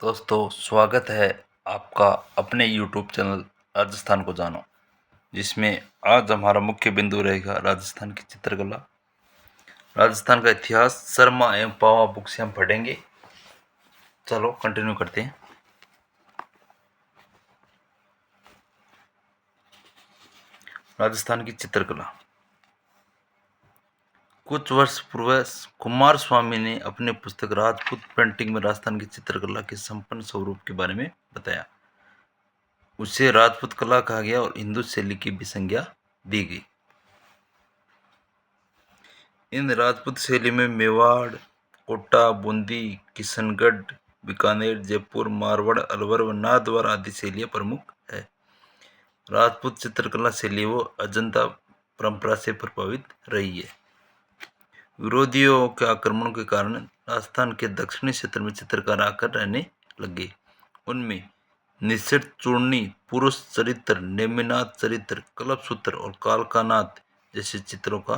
दोस्तों, स्वागत है आपका अपने YouTube चैनल राजस्थान को जानो, जिसमें आज हमारा मुख्य बिंदु रहेगा राजस्थान की चित्रकला, राजस्थान का इतिहास, शर्मा एवं पावा बुक से हम पढ़ेंगे। चलो कंटिन्यू करते हैं। राजस्थान की चित्रकला। कुछ वर्ष पूर्व कुमार स्वामी ने अपने पुस्तक राजपूत पेंटिंग में राजस्थान की चित्रकला के संपन्न स्वरूप के बारे में बताया। उसे राजपूत कला कहा गया और हिंदू शैली की भी संज्ञा दी गई। इन राजपूत शैली में मेवाड़, कोटा, बूंदी, किशनगढ़, बीकानेर, जयपुर, मारवाड़, अलवर व नाथद्वारा आदि शैलियाँ प्रमुख है। राजपूत चित्रकला शैली वो अजंता परंपरा से प्रभावित रही है। विरोधियों के आक्रमण के कारण राजस्थान के दक्षिणी क्षेत्र में चित्रकार आकर रहने लगे। उनमें निषेध चूर्णी, पुरुष चरित्र, नेमिनाथ चरित्र, कल्पसूत्र और कालकानाथ जैसे चित्रों का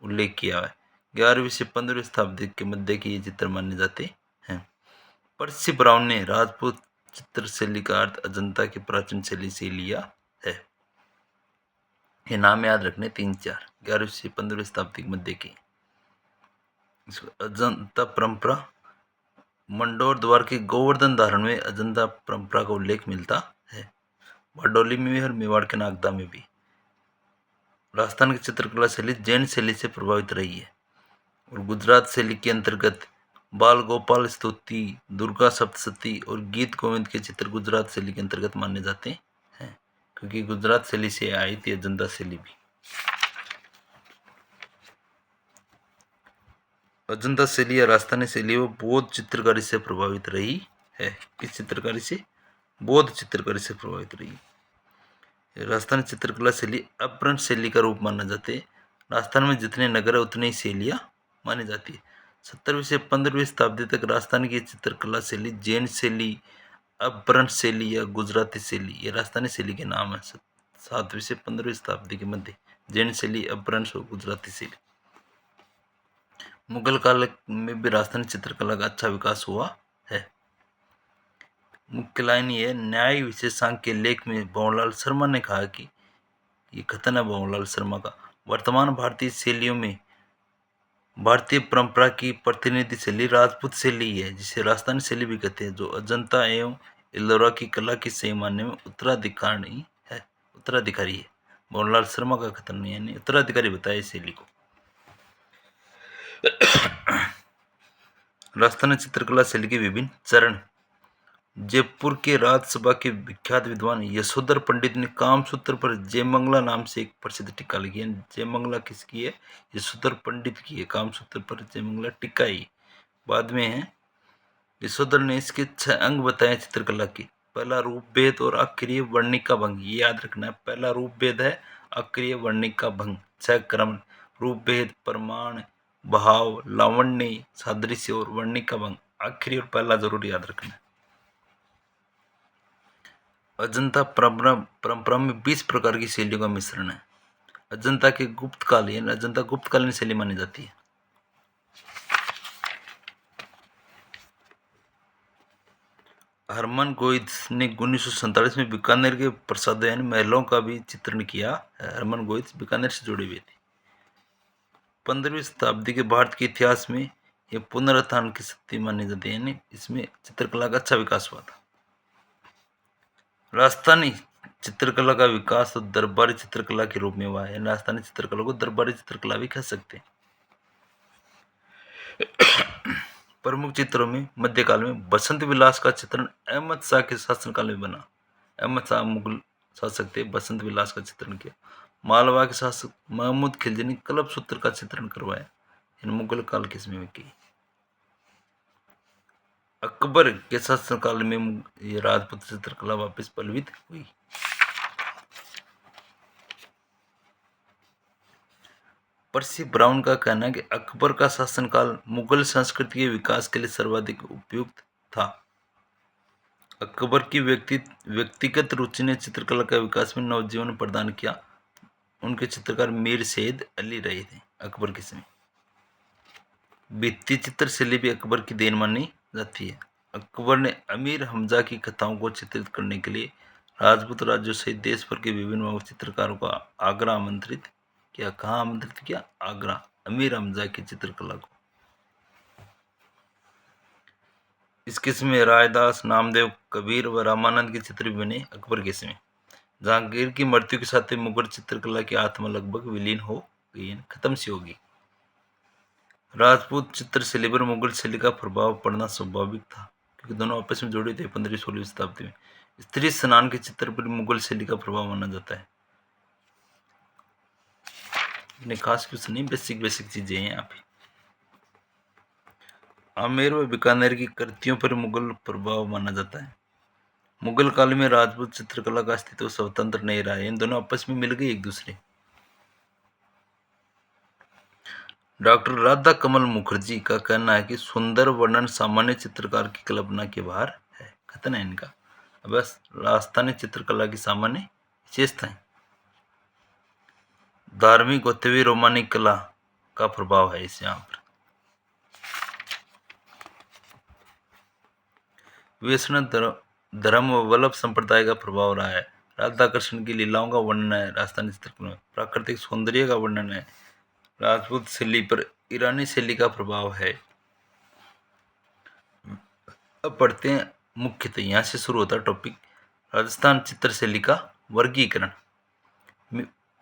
उल्लेख किया है। 11वीं से 15वीं शताब्दी के मध्य के ये चित्र माने जाते हैं। पर्सी ब्राउन ने राजपूत चित्र शैली का अर्थ अजंता की प्राचीन शैली से लिया है। ये नाम याद रखने 3-4। 11वीं से 15वीं शताब्दी के मध्य की अजंता परंपरा। मंडोर द्वार के गोवर्धन धारण में अजंता परंपरा का उल्लेख मिलता है। बारडोली में भी और मेवाड़ के नागदा में भी। राजस्थान की चित्रकला शैली जैन शैली से प्रभावित रही है और गुजरात शैली के अंतर्गत बाल गोपाल स्तुति, दुर्गा सप्तशती और गीत गोविंद के चित्र गुजरात शैली के अंतर्गत माने जाते हैं, क्योंकि गुजरात शैली से आई थी अजंता शैली भी। अजंता शैली या राजस्थानी शैली वो बौद्ध चित्रकारी से प्रभावित रही है। किस चित्रकारी से? बौद्ध चित्रकारी से प्रभावित रही है। राजस्थानी चित्रकला शैली अपभ्रंश शैली का रूप माना जाता है। राजस्थान में जितने नगर है उतनी शैलियाँ मानी जाती है। 17वीं से 15वीं शताब्दी तक राजस्थान की चित्रकला शैली जैन शैली, अपभ्रंश शैली या गुजराती शैली, ये राजस्थानी शैली के नाम है। 7वीं से 15वीं शताब्दी के मध्य जैन शैली, अपभ्रंश और गुजराती शैली। मुगल काल में भी राजस्थानी चित्रकला का अच्छा विकास हुआ है। मुख्य लाइन ये न्याय विशेषांक के लेख में भंवरलाल शर्मा ने कहा कि ये कथन है भंवरलाल शर्मा का, वर्तमान भारतीय शैलियों में भारतीय परंपरा की प्रतिनिधि शैली राजपूत शैली है, जिसे राजस्थानी शैली भी कहते हैं, जो अजंता एवं एलोरा की कला की सही मानने में उत्तराधिकारी है। भंवरलाल शर्मा का कथन यानी उत्तराधिकारी बताया इस शैली को। राजस्थानी चित्रकला शैली के विभिन्न चरण। जयपुर के राज्यसभा के विख्यात विद्वान यशोधर पंडित ने कामसूत्र पर जयमंगला नाम से एक प्रसिद्ध टीका लिखी है। जयमंगला किसकी है? यशोधर पंडित की है। कामसूत्र पर जयमंगला टीका ही बाद में है। यशोधर ने इसके 6 अंग बताए चित्रकला की। पहला रूप भेद और अक्रिय वर्णिका भंग, ये याद रखना है। पहला रूप भेद है, अक्रिय वर्णिका भंग। 6 क्रम: रूप भेद, प्रमाण, भाव, लावण्य, सादृश्य और वर्णिका भंग। आखिरी और पहला जरूर याद रखना है। अजंता परंपरा में 20 प्रकार की शैलियों का मिश्रण है। अजंता के गुप्त काल यानी अजंता गुप्तकालीन शैली मानी जाती है। हरमन गोइद ने 1947 में बीकानेर के प्रासादों यानी महलों का भी चित्रण किया है। हरमन गोइद बीकानेर से जुड़े हुए थे। 15वीं शताब्दी के भारत के इतिहास में यह पुनरुत्थान की शक्ति मानी जाती है, यानी इसमें चित्रकला का अच्छा विकास हुआ था। राजस्थानी चित्रकला का विकास तो दरबारी चित्रकला के रूप में हुआ है। राजस्थानी चित्रकला को दरबारी चित्रकला भी कह सकते हैं। प्रमुख चित्रों में मध्यकाल में बसंत विलास का चित्रण अहमद शाह के शासनकाल में बना। अहमद शाह मुगल शासक थे, बसंत विलास का चित्रण किया। मालवा के शासक महमूद खिलजी ने कल्पसूत्र का चित्रण करवाया। इन मुगल काल के समय में की। अकबर के शासनकाल में ये राजपूत चित्रकला वापस पल्लवित हुई। पर्सी ब्राउन का कहना है कि अकबर का शासनकाल मुगल संस्कृति के विकास के लिए सर्वाधिक उपयुक्त था। अकबर की व्यक्तिगत रुचि ने चित्रकला के विकास में नवजीवन प्रदान किया। उनके चित्रकार मीर सैयद अली रहे थे अकबर के समय। भित्ति चित्र शैली भी अकबर की देन मानी जाती है। अकबर ने अमीर हमजा की कथाओं को चित्रित करने के लिए राजपूत राज्यों सहित देश भर के विभिन्न चित्रकारों को आगरा आमंत्रित किया। कहाँ आमंत्रित किया? आगरा। अमीर हमजा की चित्रकला को। इस किस्म में रायदास, नामदेव, कबीर व रामानंद के चित्र भी बने अकबर के समय। जहांगीर की मृत्यु के साथ ही मुगल चित्रकला की आत्मा लगभग विलीन हो गई, खत्म सी होगी। राजपूत चित्रशैली पर मुगल शैली का प्रभाव पड़ना स्वाभाविक था, क्योंकि दोनों आपस में जुड़े थे 15वीं-16वीं शताब्दी में। स्त्री स्नान के चित्र पर मुगल शैली का प्रभाव माना जाता है। इतने खास कुछ नहीं, बेसिक बेसिक चीजें हैं यहाँ पे। आमेर व बीकानेर की कृतियों पर मुगल प्रभाव माना जाता है। मुगल काल में राजपूत चित्रकला का अस्तित्व स्वतंत्र नहीं रहा है, इन दोनों आपस में मिल गए एक दूसरे। डॉक्टर राधा कमल मुखर्जी का कहना है कि सुंदर वर्णन सामान्य चित्रकार की कल्पना के बाहर है। कथन है इनका। बस राजस्थानी चित्रकला की सामान्य विशेषताएं। धार्मिक होते हुए रोमानी कला का प्रभाव है इस यहाँ पर। वैष्णव धर्म व वल्लभ संप्रदाय का प्रभाव रहा है। राधा कृष्ण की लीलाओं का वर्णन है राजस्थानी चित्रकला में। प्राकृतिक सौंदर्य का वर्णन है। राजपूत शैली पर ईरानी शैली का प्रभाव है। अब पढ़ते हैं मुख्यतः, यहाँ से शुरू होता है टॉपिक। राजस्थान चित्रशैली का वर्गीकरण।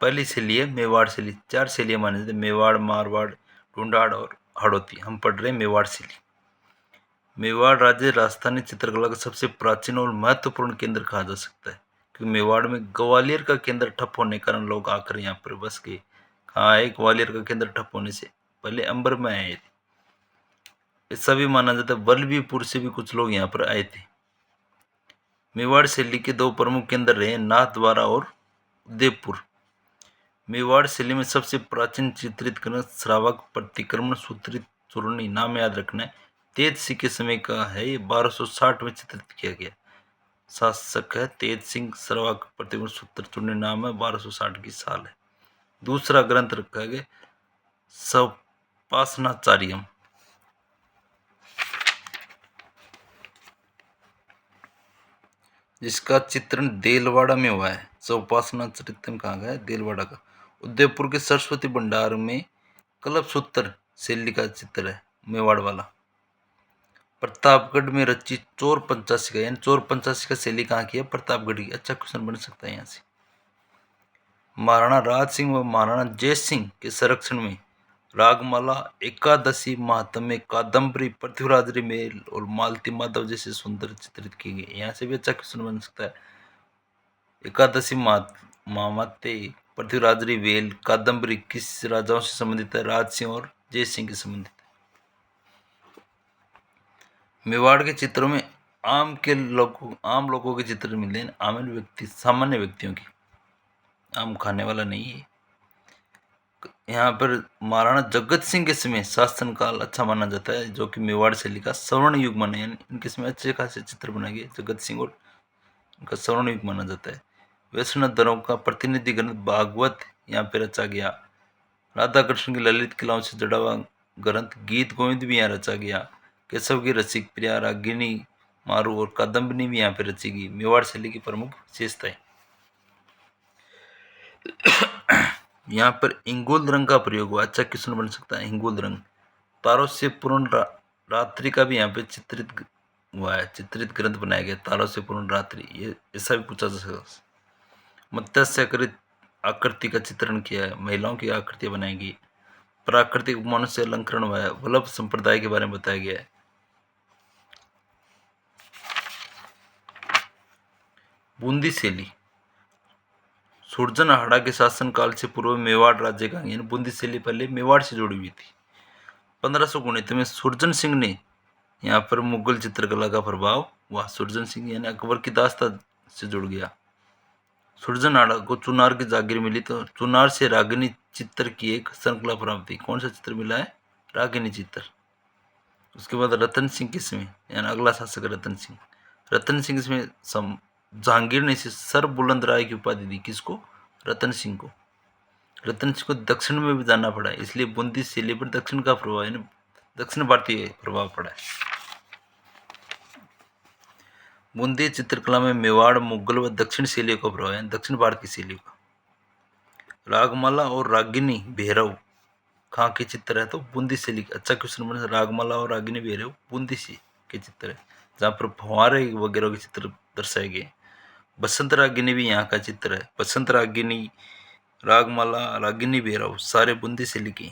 पहली शैली है मेवाड़ शैली। 4 शैलियां मानी जाती है, मेवाड़, मारवाड़, ढूंढाड़ और हाड़ौती। हम पढ़ रहे हैं मेवाड़ शैली। मेवाड़ राज्य राजस्थानी चित्रकला का सबसे प्राचीन और महत्वपूर्ण केंद्र कहा जा सकता है, क्योंकि मेवाड़ में ग्वालियर का केंद्र ठप होने के कारण लोग आकर यहाँ पर बस गए। कहाँ है? ग्वालियर का केंद्र ठप होने से पहले अंबर में आए थे। ऐसा भी माना जाता है वल्लभीपुर से भी कुछ लोग यहाँ पर आए थे। मेवाड़ शैली के 2 प्रमुख केंद्र रहे, नाथद्वारा और उदयपुर। मेवाड़ शैली में सबसे प्राचीन चित्रित ग्रंथ श्रावक प्रतिक्रमण सूत्रित चूर्णी, नाम याद रखना है, तेज सिंह के समय का है। ये 1260 में चित्रित किया गया। शासक है तेज सिंह। श्रावक प्रतिक्रमण सूत्र चूर्णी नाम है, 1260 की साल है। दूसरा ग्रंथ रखा गया सपासनाचार्यम, जिसका चित्रण देलवाड़ा में हुआ है। सपासना चरित्रम कहाँ गया? देलवाड़ा का। उदयपुर के सरस्वती भंडार में कल्पसूत्र शैली का चित्र है मेवाड़ वाला। प्रतापगढ़ में रची चोर पंचाशी का, यानी चोर पंचाशी का शैली कहाँ की है? प्रतापगढ़ की। अच्छा क्वेश्चन बन सकता है यहाँ से। महाराणा राज सिंह व महाराणा जय सिंह के संरक्षण में रागमाला, एकादशी महात्म्य, कादम्बरी, पृथ्वीराज मेल और मालती माधव जैसे सुंदर चित्रित किए गए। यहाँ से भी अच्छा क्वेश्चन बन सकता है। एकादशी महात्म्य, पृथ्वीराज वेल, कादम्बरी किस राजाओं से संबंधित है? राज सिंह और जय सिंह के संबंधित है। मेवाड़ के चित्रों में आम लोगों के चित्र मिलते हैं। आम व्यक्ति, सामान्य व्यक्तियों की, आम खाने वाला नहीं है। यहाँ पर महाराणा जगत सिंह के समय शासनकाल अच्छा माना जाता है, जो कि मेवाड़ शैली का स्वर्ण युग माना, यानी इनके समय अच्छे खासे चित्र बनाए गए। जगत सिंह और इनका स्वर्ण युग माना जाता है। वैष्णव धर्म का प्रतिनिधि ग्रंथ भागवत यहाँ पे रचा गया। राधा कृष्ण की ललित कलाओं से जुड़ा हुआ ग्रंथ गीत गोविंद भी यहाँ रचा गया। केशव की रसिक प्रिया, रागिनी, मारू और कादम्बनी भी यहाँ पे रची गई। मेवाड़ शैली की प्रमुख विशेषताएं। यहाँ पर इंगुल रंग का प्रयोग हुआ। अच्छा क्वेश्चन बन सकता है इंगुल रंग। तारों से पूर्ण रात्रि का भी यहाँ पे चित्रित हुआ है, चित्रित ग्रंथ बनाया गया। तारों से पूर्ण रात्रि, ये ऐसा भी पूछा जा सकता है। मत्स्य आकृति का चित्रण किया है। महिलाओं की आकृतियां बनाई गई। प्राकृतिक उपमानों से अलंकरण हुआ है। वल्लभ संप्रदाय के बारे में बताया गया है। बूंदी शैली सुरजनहाड़ा के शासन काल से पूर्व मेवाड़ राज्य का, यानी बूंदी शैली पहले मेवाड़ से जुड़ी हुई थी। 1519 में सुरजन सिंह ने यहाँ पर मुगल चित्रकला का प्रभाव हुआ। सुरजन सिंह यानी अकबर की दास्ता से जुड़ गया। सुरजनहाड़ा को चुनार की जागीर मिली, तो चुनार से रागिनी चित्र की एक श्रृंखला प्राप्त हुई। कौन सा चित्र मिला है? रागिनी चित्र। उसके बाद रतन सिंह के समय, यानी अगला शासक रतन सिंह। रतन सिंह इसमें जहांगीर ने इसे सर बुलंद राय की उपाधि दी। किसको? रतन सिंह को। रतन सिंह को दक्षिण में भी जाना पड़ा, इसलिए बूंदी शैली पर दक्षिण का प्रभाव, यानी दक्षिण भारतीय प्रभाव पड़ा है। बूंदी चित्रकला में मेवाड़, मुगल व दक्षिण शैलियों का प्रभाव है, दक्षिण भारत की शैलियों का। रागमाला और रागिनी भैरव कहाँ के चित्र है, तो बूंदी शैली के। अच्छा क्वेश्चन बना। रागमाला और रागिनी भैरव बूंदी से के चित्र है, जहाँ पर फुहारे वगैरह के चित्र दर्शाए गए। बसंत रागिनी भी यहाँ का चित्र है। बसंत रागिनी, रागमाला, रागिनी भैरव सारे बूंदी शैली के।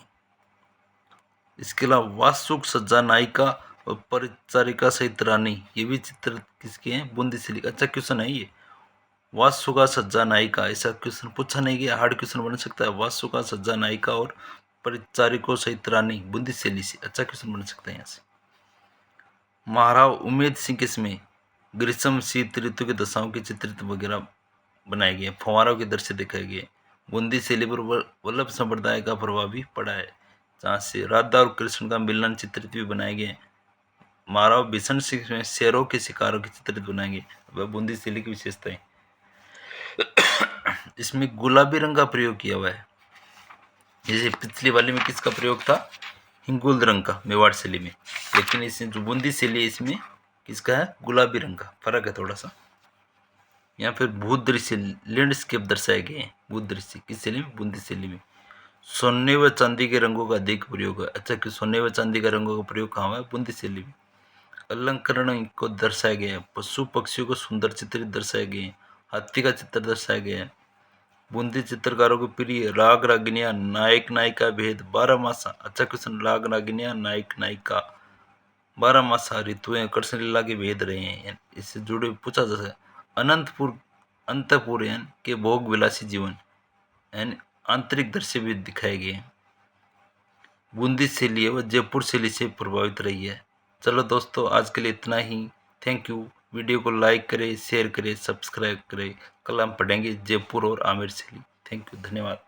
इसके अलावा वास्तुक सज्जा नायिका और परिचारिका सहित रानी, ये भी चित्र किसके हैं, बूंदी शैली का। अच्छा क्वेश्चन है ये। वास्तुका सज्जा नायिका, ऐसा क्वेश्चन पूछा नहीं गया, हार्ड क्वेश्चन बन सकता है। वास्तुका सज्जा नायिका और परिचारिकों सहित रानी, बूंदी शैली से। अच्छा क्वेश्चन बन सकता है यहाँ से। महाराव उमेद सिंह किसमें ग्रीष्म शीत ऋतु के दशाओं के चित्रित वगैरह बनाए गए, फुहारों के दृश्य दिखाए गए। बूंदी शैली पर वल्लभ संप्रदाय का प्रभाव भी पड़ा है, जहाँ से राधा और कृष्ण का मिलन चित्रित भी बनाए गए। महाराव भीषण सिंह में शेरों के शिकारों के चित्रित बनाए गए। वह बूंदी शैली की विशेषताएं। इसमें गुलाबी रंग का प्रयोग किया हुआ है, जैसे पिछली वाली में किसका प्रयोग था, हिंगोल रंग का मेवाड़ शैली में। लेकिन इसमें जो बूंदी शैली है इसमें किसका है, गुलाबी रंग का। फर्क है थोड़ा सा। यहाँ फिर भूत दृश्य लैंडस्केप दर्शाए गए हैं। भूत दृश्य किस शैली में, बूंदी शैली में। सोने व चांदी के रंगों का अधिक प्रयोग है। अच्छा कि सोने व चांदी के रंगों का प्रयोग कहाँ हुआ है, बूंदी शैली में। अलंकरण को दर्शाया गया है। पशु पक्षियों को सुंदर चित्रित दर्शाए गए हैं। हाथी का चित्र दर्शाया गया है। बूंदी चित्रकारों को प्रिय राग रागिनियां, नायक नायिका भेद, 12 मासा। अच्छा क्वेश्चन, राग रागिनियां, नायक नायिका, 12 मासा ऋतुएं, कृष्ण लीला के भेद रहे हैं। इससे जुड़े पूछा जा सकता है। अनंतपुर अंतपुर के भोग विलासी जीवन यानी आंतरिक दृश्य भी दिखाए गए हैं। बूंदी शैली व जयपुर शैली से प्रभावित रही है। चलो दोस्तों, आज के लिए इतना ही। Thank you. वीडियो को लाइक करें, शेयर करें, सब्सक्राइब करें। कल हम पढ़ेंगे जयपुर और आमेर शैली। थैंक यू, धन्यवाद।